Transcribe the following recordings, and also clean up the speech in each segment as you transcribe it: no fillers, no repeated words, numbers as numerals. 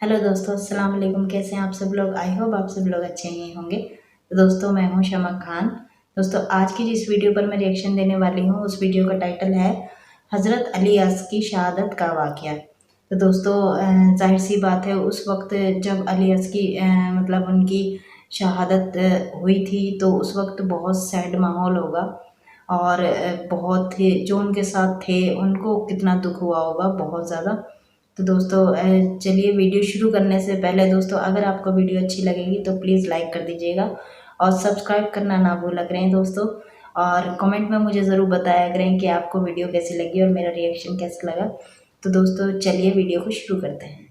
Hello दोस्तों, अस्सलाम वालेकुम। कैसे हैं आप सब लोग? आई होप आप सब लोग अच्छे ही होंगे। तो दोस्तों, मैं हूं शमा खान। दोस्तों, आज की जिस वीडियो पर मैं रिएक्शन देने वाली हूं, उस वीडियो का टाइटल है हज़रत अली अस की शहादत का वाक़या। तो दोस्तों, ज़ाहिर सी बात है, उस वक्त जब अली अस की मतलब उनकी शहादत हुई थी, तो उस वक्त बहुत सैड माहौल होगा। और बहुत थे जो उनके साथ थे, उनको कितना दुख हुआ होगा, बहुत ज़्यादा। तो दोस्तों, चलिए वीडियो शुरू करने से पहले दोस्तों, अगर आपको वीडियो अच्छी लगेगी तो प्लीज़ लाइक कर दीजिएगा और सब्सक्राइब करना ना भूला करें दोस्तों। और कमेंट में मुझे ज़रूर बताया करें कि आपको वीडियो कैसी लगी और मेरा रिएक्शन कैसा लगा। तो दोस्तों, चलिए वीडियो को शुरू करते हैं।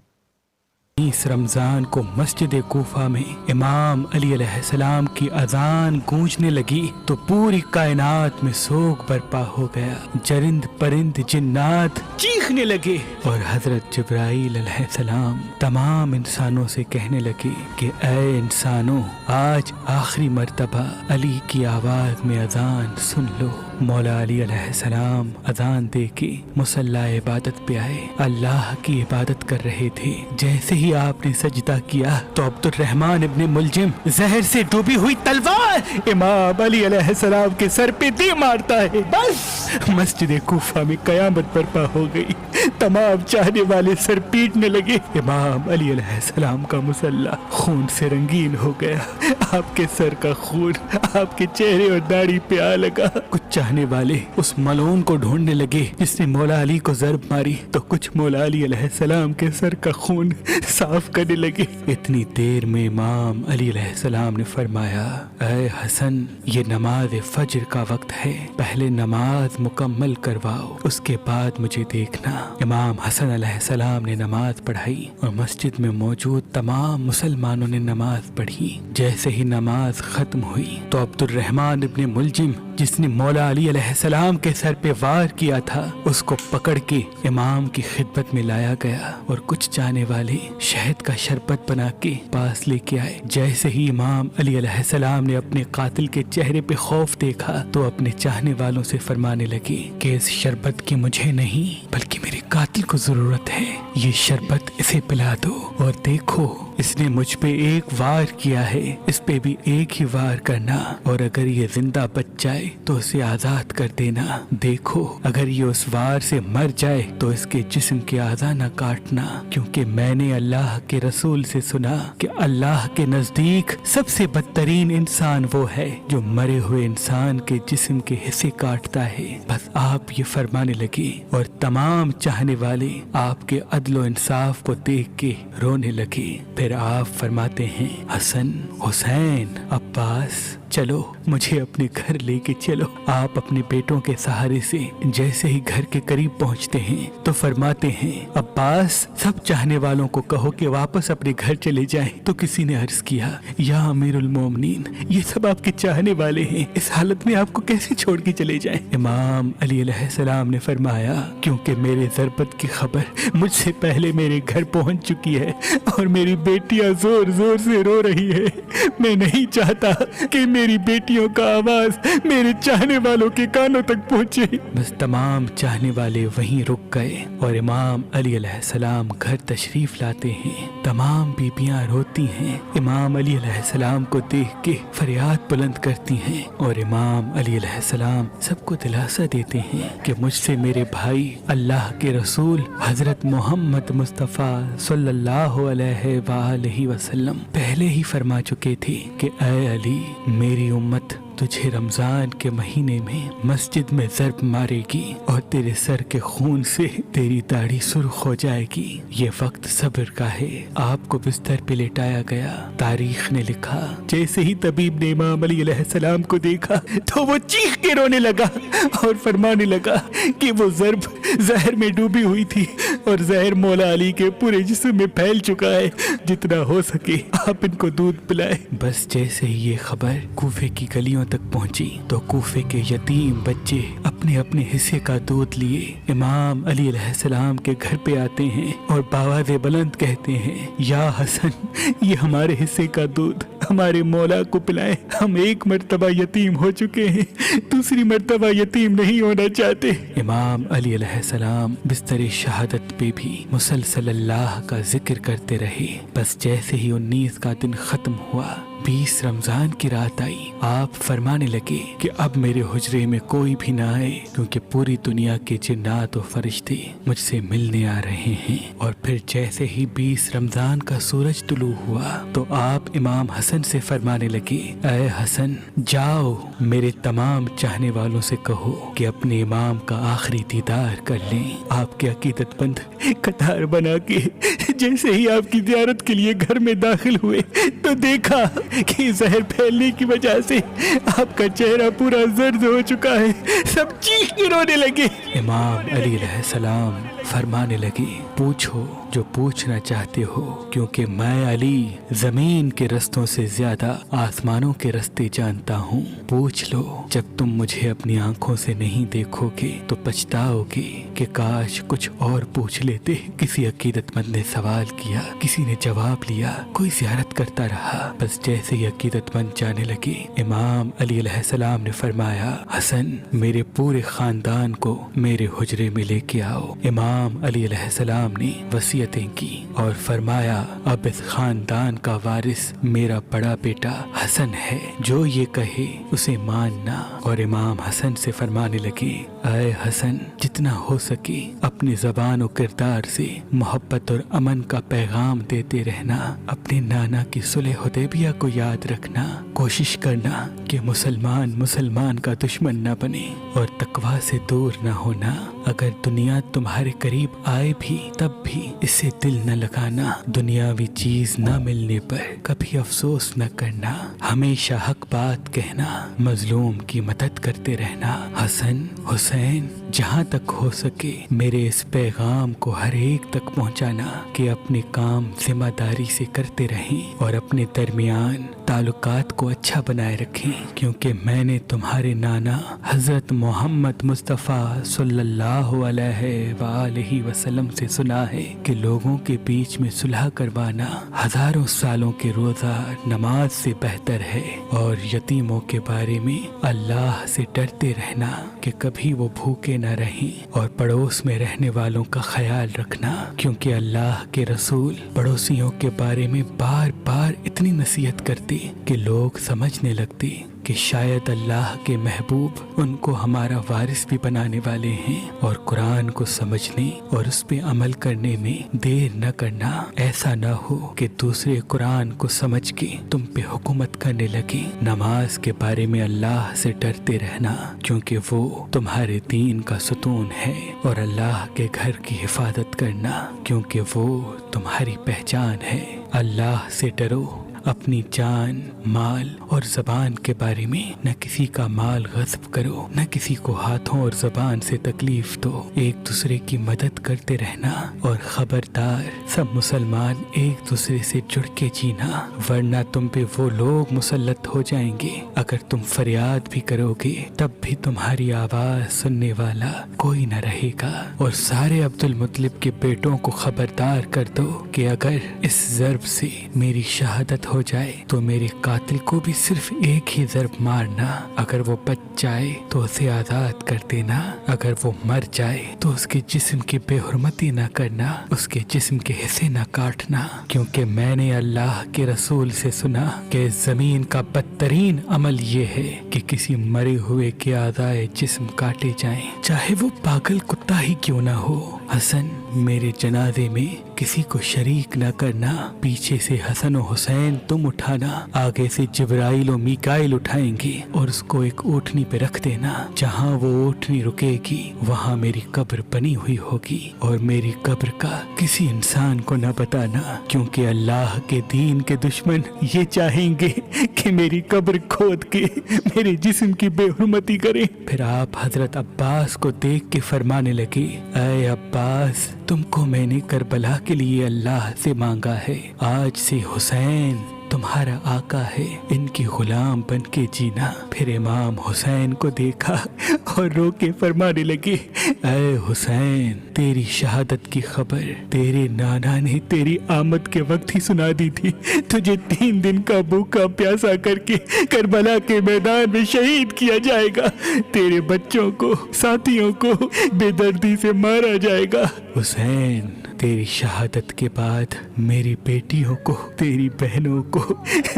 इस रमज़ान को मस्जिद कूफा में इमाम अली अलैहिस्सलाम की अजान गूंजने लगी तो पूरी कायनात में सोग बर्पा हो गया। चरिंद परिंद जिन्नात चीखने लगे और हजरत जिब्राईल अलैहिस्सलाम तमाम इंसानों से कहने लगे कि ऐ इंसानों, आज आखिरी मर्तबा अली की आवाज में अजान सुन लो। मौला अली अलैहिस्सलाम अजान दे के मुसल्ला इबादत पे आए। अल्लाह की इबादत कर रहे थे। जैसे ही आपने सजदा किया तो अब्दुर्रहमान इब्ने मुलजिम जहर से डूबी हुई तलवार इमाम अली अलैहिस्सलाम के सर पे दे मारता है। बस मस्जिद कूफा में कयामत बर्पा हो गई। तमाम चाहने वाले सर पीटने लगे। इमाम अली अलैहिस्सलाम का मुसल्ला खून से रंगीन हो गया। आपके सर का खून आपके चेहरे और दाढ़ी पे आ लगा। कुछ चाहने वाले उस मलून को ढूंढने लगे जिसने मौला अली को ज़र्ब मारी, तो कुछ मौला अली अलैहिस्सलाम के सर का खून साफ करने लगे। इतनी देर में इमाम अली अलैहिस्सलाम ने फरमाया, ऐ हसन, ये नमाज फज्र का वक्त है, पहले नमाज मुकम्मल करवाओ, उसके बाद मुझे देखना। इमाम हसन अलैहिस्सलाम ने नमाज पढ़ाई और मस्जिद में मौजूद तमाम मुसलमानों ने नमाज पढ़ी। जैसे ही नमाज खत्म हुई तो अब्दुर्रहमान इब्ने मुलजिम, जिसने मौला अली अलैहिस्सलाम के सर पे वार किया था, उसको पकड़ के इमाम की खिदमत में लाया गया और कुछ चाहने वाले शहद का शरबत बना के पास लेके आए। जैसे ही इमाम अली अलैहिस्सलाम ने अपने कातिल के चेहरे पे खौफ देखा तो अपने चाहने वालों से फरमाने लगे कि इस शरबत की मुझे नहीं बल्कि मेरे कातिल को जरूरत है। ये शरबत इसे पिला दो और देखो, इसने मुझ पे एक वार किया है, इस पे भी एक ही वार करना, और अगर ये जिंदा बच जाए तो उसे आजाद कर देना। देखो, अगर ये उस वार से मर जाए तो इसके जिस्म के आज़ा न काटना, क्योंकि मैंने अल्लाह के रसूल से सुना कि अल्लाह के नजदीक सबसे बदतरीन इंसान वो है जो मरे हुए इंसान के जिस्म के हिस्से काटता है। बस आप ये फरमाने लगे और तमाम चाहने वाले आपके अदलो इंसाफ को देख के रोने लगे। फिर आप फरमाते हैं, हसन, हुसैन, अब्बास, चलो मुझे अपने घर लेके चलो। आप अपने बेटों के सहारे से जैसे ही घर के करीब पहुंचते हैं तो फरमाते हैं, अब्बास, सब चाहने वालों को कहो कि वापस अपने घर चले जाएं। तो किसी ने अर्ज किया, या अमीरुल मोमिनीन, ये सब आपके चाहने वाले हैं, इस हालत में आपको कैसे छोड़ के चले जाएं? इमाम अली अलैहिस्सलाम ने फरमाया, क्योंकि मेरे ज़रबत की खबर मुझसे पहले मेरे घर पहुंच चुकी है और मेरी बेटियां जोर जोर से रो रही है। मैं नहीं चाहता कि मेरी बेटियों का आवाज मेरे चाहने वालों के कानों तक पहुंचे। बस तमाम चाहने वाले वहीं रुक गए और इमाम अली अलैहिस्सलाम घर तशरीफ लाते हैं। तमाम बीबियां रोती हैं, इमाम अली अलैहिस्सलाम को देख के फरियाद बुलंद करती हैं और इमाम अली अलैहिस्सलाम सबको दिलासा देते हैं कि मुझसे मेरे भाई अल्लाह के रसूल हजरत मोहम्मद मुस्तफ़ा सल्लल्लाहु अलैहि वसल्लम पहले ही फरमा चुके थे कि ऐ अली, मेरी उम्मत तुझे रमजान के महीने में मस्जिद में ज़र्ब मारेगी और तेरे सर के खून से तेरी दाढ़ी सुर्ख हो जाएगी। ये वक्त सब्र का है। आपको बिस्तर पे लेटाया गया। तारीख ने लिखा, जैसे ही तबीब ने इमाम अली अलैहिस्सलाम को देखा तो वो चीख के रोने लगा और फरमाने लगा कि वो ज़र्ब जहर में डूबी हुई थी और जहर मौला अली के पूरे जिस्म में फैल चुका है। जितना हो सके आप इनको दूध पिलाए। बस जैसे ही ये खबर कूफे की गलियों दिनों तक पहुंची तो कूफे के यतीम बच्चे अपने अपने हिस्से का दूध लिए इमाम अली अलैहिस्सलाम के घर पे आते हैं और बावाज़े बुलंद कहते हैं, या हसन, ये हमारे हिस्से का दूध हमारे मौला को पिलाएं। हम एक मर्तबा यतीम हो चुके हैं, दूसरी मर्तबा यतीम नहीं होना चाहते। इमाम अली अलैहिस्सलाम बिस्तर शहादत पे भी मुसलसल अल्लाह का जिक्र करते रहे। बस जैसे ही 19 का दिन खत्म हुआ, 20 रमजान की रात आई, आप फरमाने लगे कि अब मेरे हुजरे में कोई भी ना आए, क्योंकि पूरी दुनिया के जिन्नात और फरिश्ते मुझसे मिलने आ रहे हैं। और फिर जैसे ही 20 रमजान का सूरज तुलू हुआ तो आप इमाम हसन से फरमाने लगे, ऐ हसन, जाओ मेरे तमाम चाहने वालों से कहो कि अपने इमाम का आखिरी दीदार कर लें। आपके अकीदतमंद कतार बना के जैसे ही आपकी ज़ियारत के लिए घर में दाखिल हुए तो देखा कि जहर फैलने की वजह से आपका चेहरा पूरा जर्द हो चुका है। सब चीख के रोने लगे। इमाम अली अलैहिस्सलाम फरमाने लगे, पूछो जो पूछना चाहते हो, क्योंकि मैं अली जमीन के रस्तों से ज्यादा आसमानों के रास्ते जानता हूँ। पूछ लो। जब तुम मुझे अपनी आंखों से नहीं देखोगे तो पछताओगे कि काश कुछ और पूछ लेते। किसी अकीदतमंद ने सवाल किया, किसी ने जवाब लिया, कोई ज़ियारत करता रहा। बस जैसे ही अकीदतमंद जाने लगे, इमाम अली अलैहिस्सलाम ने फरमाया, हसन, मेरे पूरे खानदान को मेरे हुजरे में लेके आओ। इमाम अली अलैहिस्सलाम ने वसीयतें की और फरमाया, अब इस खानदान का वारिस मेरा बड़ा बेटा हसन है, जो ये कहे उसे मानना। और इमाम हसन से फरमाने लगे, ऐ हसन, जितना हो सके अपनी ज़बान और किरदार से मोहब्बत और अमन का पैगाम देते रहना। अपने नाना की सुलह हुदैबिया को याद रखना। कोशिश करना कि मुसलमान का दुश्मन न बने और तकवा से दूर न होना। अगर दुनिया तुम्हारे करीब आए भी तब भी इससे दिल न लगाना। दुनियावी चीज न मिलने पर कभी अफसोस न करना। हमेशा हक बात कहना। मजलूम की मदद करते रहना। हसन, हुसैन, जहाँ तक हो सके मेरे इस पैगाम को हर एक तक पहुँचाना कि अपने काम जिम्मेदारी से करते रहें और अपने दरमियान ताल्लुकात को अच्छा बनाए रखें, क्योंकि मैंने तुम्हारे नाना हजरत मोहम्मद मुस्तफ़ा सल्लल्लाहु अलैहि वसल्लम से सुना है कि लोगों के बीच में सुलह करवाना हजारों सालों के रोजा नमाज से बेहतर है। और यतीमों के बारे में अल्लाह से डरते रहना कि कभी वो भूखे न रहें, और पड़ोस में रहने वालों का ख्याल रखना, क्योंकि अल्लाह के रसूल पड़ोसियों के बारे में बार बार इतनी नसीहत करते कि लोग समझने लगते कि शायद अल्लाह के महबूब उनको हमारा वारिस भी बनाने वाले हैं। और कुरान को समझने और उस पे अमल करने में देर न करना। ऐसा न हो कि दूसरे कुरान को समझ के तुम पे हुकूमत करने लगे। नमाज के बारे में अल्लाह से डरते रहना, क्योंकि वो तुम्हारे दीन का सुतून है। और अल्लाह के घर की हिफाजत करना, क्योंकि वो तुम्हारी पहचान है। अल्लाह से डरो। अपनी जान, माल और ज़बान के बारे में न किसी का माल गस्ब करो, न किसी को हाथों और ज़बान से तकलीफ दो। एक दूसरे की मदद करते रहना। और खबरदार, सब मुसलमान एक दूसरे से जुड़ के जीना, वरना तुम पे वो लोग मुसल्लत हो जाएंगे। अगर तुम फरियाद भी करोगे तब भी तुम्हारी आवाज़ सुनने वाला कोई न रहेगा। और सारे अब्दुल मुत्तलिब के बेटों को खबरदार कर दो कि अगर इस ज़र्ब से मेरी शहादत हो जाए तो मेरे कातिल को भी सिर्फ एक ही ज़र्ब मारना। अगर वो बच जाए तो उसे आज़ाद कर देना। अगर वो मर जाए तो उसके जिस्म की बेहुरमती न करना, उसके जिस्म के हिस्से न काटना, क्योंकि मैंने अल्लाह के रसूल से सुना कि ज़मीन का बदतरीन अमल ये है कि किसी मरे हुए के आज़ाए जिस्म काटे जाएं, चाहे वो पागल कुत्ता ही क्यों ना हो। हसन, मेरे जनाजे में किसी को शरीक न करना। पीछे से हसन और हुसैन तुम उठाना, आगे से जिब्राइल और मीकाइल उठाएंगे और उसको एक ऊँटनी पे रख देना। जहाँ वो ऊँटनी रुकेगी वहाँ मेरी कब्र बनी हुई होगी, और मेरी कब्र का किसी इंसान को न बताना, क्योंकि अल्लाह के दीन के दुश्मन ये चाहेंगे कि मेरी कब्र खोद के मेरे जिस्म की बेहुरमती करें। फिर आप हजरत अब्बास को देख के फरमाने लगे, ऐ अब्बास, तुमको मैंने करबला के लिए अल्लाह से मांगा है, आज से हुसैन तुम्हारा आका है, इनकी गुलाम बन के जीना। फिर इमाम हुसैन को देखा और रो के फरमाने लगे, ऐ हुसैन, तेरी शहादत की खबर तेरे नाना ने तेरी आमद के वक्त ही सुना दी थी। तुझे 3 दिन का भूखा प्यासा करके करबला के मैदान में शहीद किया जाएगा। तेरे बच्चों को, साथियों को बेदर्दी से मारा जाएगा। हुसैन, तेरी शहादत के बाद मेरी बेटियों को, तेरी बहनों को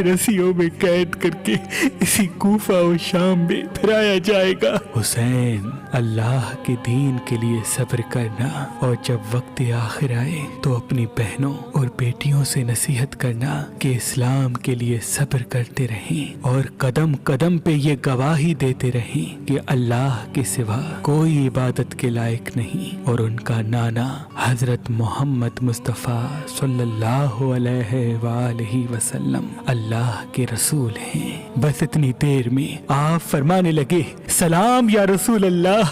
रस्सियों में कैद करके इसी कूफा और शाम में फिराया जाएगा। हुसैन, अल्लाह के दीन के लिए सब्र करना, और जब वक्त आखिर आए तो अपनी बहनों और बेटियों से नसीहत करना कि इस्लाम के लिए सब्र करते रहें और कदम कदम पे ये गवाही देते रहें कि अल्लाह के सिवा कोई इबादत के लायक नहीं, और उनका नाना हजरत मोहम्मद मुस्तफ़ा सल्लल्लाहु अलैहि वसल्लम अल्लाह के रसूल हैं। बस इतनी देर में आप फरमाने लगे, सलाम या रसूल अल्लाह।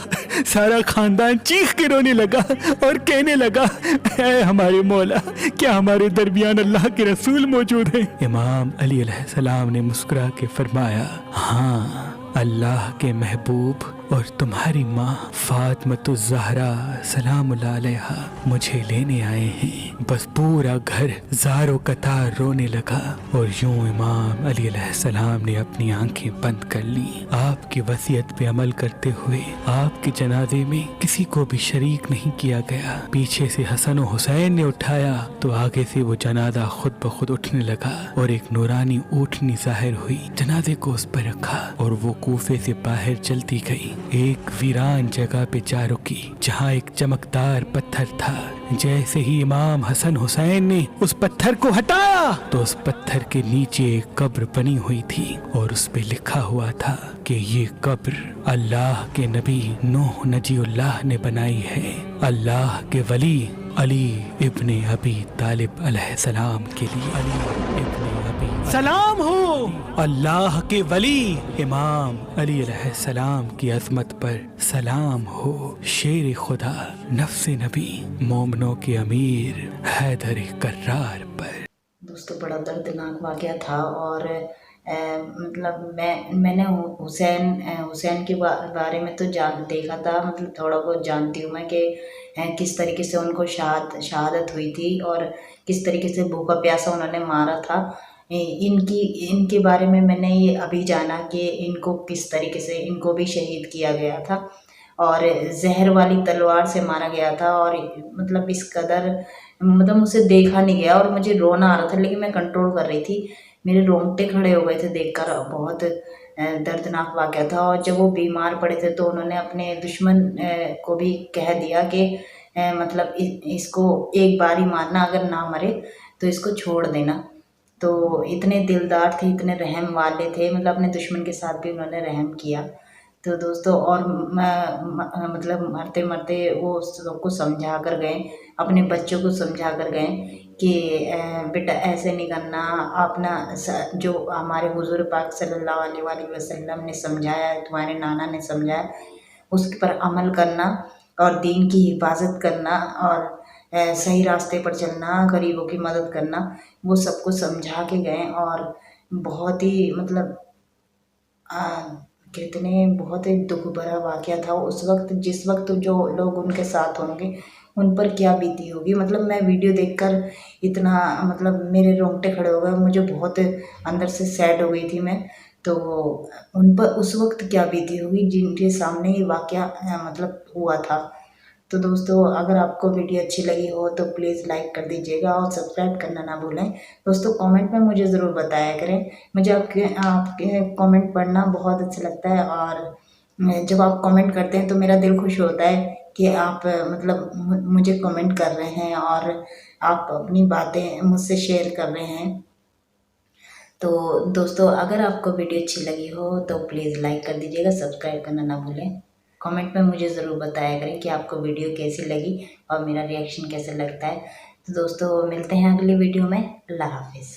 सारा खानदान चीख के रोने लगा और कहने लगा, ऐ हमारे मौला, क्या हमारे दरमियान अल्लाह के रसूल मौजूद हैं? इमाम अली अलैहिस्सलाम ने मुस्कुरा के फरमाया, हाँ, अल्लाह के महबूब और तुम्हारी माँ फातिमा ज़हरा सलामुल्लाह अलैहा मुझे लेने आए हैं। बस पूरा घर ज़ारो कतार रोने लगा, और यूं इमाम अली अलैहिस्सलाम ने अपनी आंखें बंद कर ली। आपकी वसीयत पे अमल करते हुए आपके जनाजे में किसी को भी शरीक नहीं किया गया। पीछे से हसन और हुसैन ने उठाया तो आगे से वो जनाजा खुद ब खुद उठने लगा, और एक नूरानी ऊँटनी जाहिर हुई। जनाजे को उस पर रखा और वो कूफे से बाहर चलती गई। एक वीरान जगह पे जा रुकी जहाँ एक चमकदार पत्थर था। जैसे ही इमाम हसन हुसैन ने उस पत्थर को हटाया तो उस पत्थर के नीचे एक कब्र बनी हुई थी, और उस पे लिखा हुआ था कि ये कब्र अल्लाह के नबी नूह नजीउल्लाह ने बनाई है, अल्लाह के वली अली इब्ने अबी तालिब अलैहिस्सलाम के लिए। अली इब्ने अबी सलाम हो अल्लाह के वली इमाम अली अलैहिस्सलाम की अजमत पर सलाम हो। शेर खुदा नफ्स नबी मोमनों के अमीर हैदर कर्रार पर। दोस्तों, बड़ा दर्दनाक वाक़या था, और मतलब मैंने हुसैन के बारे में तो देखा था, मतलब थोड़ा बहुत जानती हूँ मैं कि किस तरीके से उनको शहादत हुई थी और किस तरीके से भूखा प्यासा उन्होंने मारा था। इनके बारे में मैंने ये अभी जाना कि इनको किस तरीके से इनको भी शहीद किया गया था, और जहर वाली तलवार से मारा गया था। और मतलब इस कदर, मतलब मुझसे देखा नहीं गया और मुझे रोना आ रहा था, लेकिन मैं कंट्रोल कर रही थी। मेरे रोंगटे खड़े हो गए थे देखकर, बहुत दर्दनाक वाक़या था। और जब वो बीमार पड़े थे तो उन्होंने अपने दुश्मन को भी कह दिया कि मतलब इसको एक बार ही मारना, अगर ना मरे तो इसको छोड़ देना। तो इतने दिलदार थे, इतने रहम वाले थे, मतलब अपने दुश्मन के साथ भी उन्होंने रहम किया। तो दोस्तों, और मतलब मरते मरते वो सबको समझा कर गए, अपने बच्चों को समझा कर गए कि बेटा ऐसे नहीं करना, अपना जो हमारे हुजूर पाक सल्लल्लाहु अलैहि वसल्लम ने समझाया है, तुम्हारे नाना ने समझाया, उसके पर अमल करना और दीन की हिफाजत करना और सही रास्ते पर चलना, गरीबों की मदद करना, वो सबको समझा के गए। और बहुत ही मतलब कितने बहुत ही दुख भरा वाक़या था उस वक्त। जिस वक्त जो लोग उनके साथ होंगे उन पर क्या बीती होगी। मतलब मैं वीडियो देखकर इतना मतलब मेरे रोंगटे खड़े हो गए, मुझे बहुत अंदर से सैड हो गई थी मैं। तो उन पर उस वक्त क्या बीती होगी जिनके सामने ये वाक़या मतलब हुआ था। तो दोस्तों, अगर आपको वीडियो अच्छी लगी हो तो प्लीज़ लाइक कर दीजिएगा और सब्सक्राइब करना ना भूलें। दोस्तों, कमेंट में मुझे ज़रूर बताया करें, मुझे आपके कमेंट पढ़ना बहुत अच्छा लगता है। और जब आप कमेंट करते हैं तो मेरा दिल खुश होता है कि आप मतलब मुझे कमेंट कर रहे हैं और आप अपनी बातें मुझसे शेयर कर रहे हैं। तो दोस्तों, अगर आपको वीडियो अच्छी लगी हो तो प्लीज़ लाइक कर दीजिएगा, सब्सक्राइब करना ना भूलें। कमेंट में मुझे ज़रूर बताया करें कि आपको वीडियो कैसी लगी और मेरा रिएक्शन कैसा लगता है। तो दोस्तों, मिलते हैं अगली वीडियो में। अल्लाह हाफिज़।